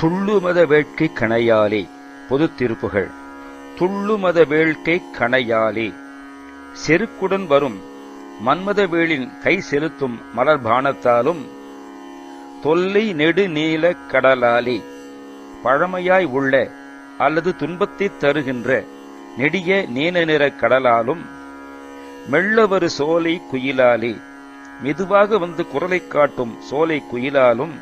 துள்ளுமத வேட்கை கணையாலே. பொது திருப்புகள். துள்ளுமத வேள்கை கணையாலே செருக்குடன் வரும் மன்மதவேளின் கை செலுத்தும் மலர்பானத்தாலும் தொல்லை நெடுநீல கடலாலே பழமையாய் உள்ள அல்லது துன்பத்தை தருகின்ற நெடிய நீல நிற கடலாலும் மெல்லவரு சோலை குயிலாலே மெதுவாக வந்து குரலை காட்டும் சோலை குயிலாலும்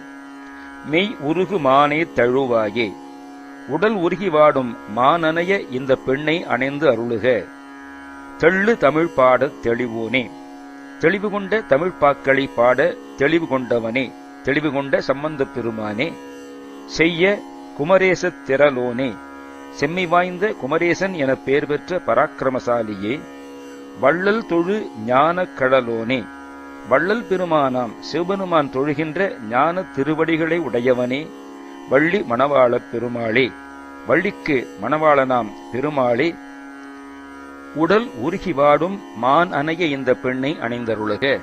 மெய் உருகு மானே தழுவாயே உடல் உருகி வாடும் மானனைய இந்த பெண்ணை அணைந்து அருளுக. தெள்ளு தமிழ் பாடத் தெளிவோனே. தெளிவு கொண்ட தமிழ்ப்பாக்களை பாட தெளிவு கொண்டவனே, தெளிவு கொண்ட சம்பந்தப் பெருமானே. செய்ய குமரேசத் திரளோனே, செம்மை வாய்ந்த குமரேசன் என பெயர் பெற்ற பராக்கிரமசாலியே. வள்ளல் தொழு ஞானக் கடலோனே, வள்ளல் பெருமானாம் சிவபெருமான் தொழுகின்ற ஞான திருவடிகளை உடையவனே. வள்ளி மணவாளப் பெருமாளே, வள்ளிக்கு மணவாளனாம் பெருமாளே. உடல் உருகி வாடும் மான் அணைய இந்த பெண்ணை அணைந்தருளுக.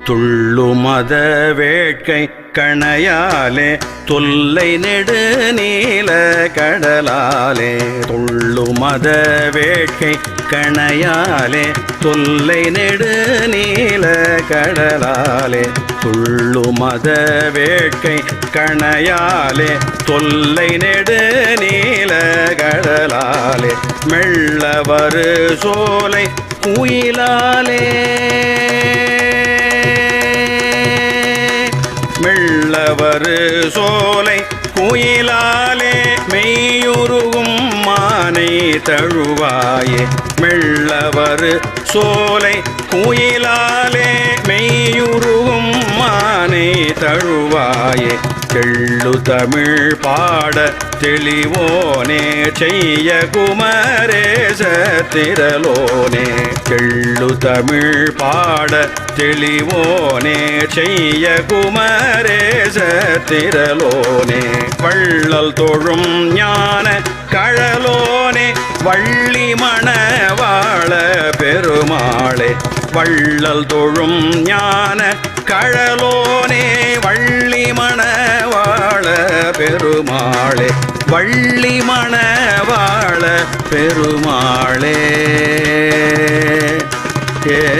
துள்ளுமத வேட்கை கணையாலே தொல்லை நெடு நீல கடலாலே. துள்ளுமத வேட்கை கணையாலே தொல்லை நெடு நீல கடலாலே. துள்ளுமத வேட்கை கணையாலே தொல்லை நெடு நீல கடலாலே. மெல்லவரு சோலை குயிலாலே, மெல்லவரு சோலை குயிலாலே மெய்யுருகும் மானை தழுவாயே. மெல்லவரு சோலை குயிலாலே மெய்யுருகும் மானை தழுவாயே. தெள்ளு தமிழ் பாட தெளிவோனே, செய்ய குமரேச திரளோனே. தெள்ளு தமிழ் பாட தெளிவோனே, செய்ய குமரேச திரளோனே. வள்ளல் தொழும் ஞான கழலோனே, வள்ளி மணவாள பெருமாளே. வள்ளல் தொழும் ஞான கழலோனே, வள்ளி மணவாள பெருமாளே. வள்ளி மணவாள பெருமாளே. ஏ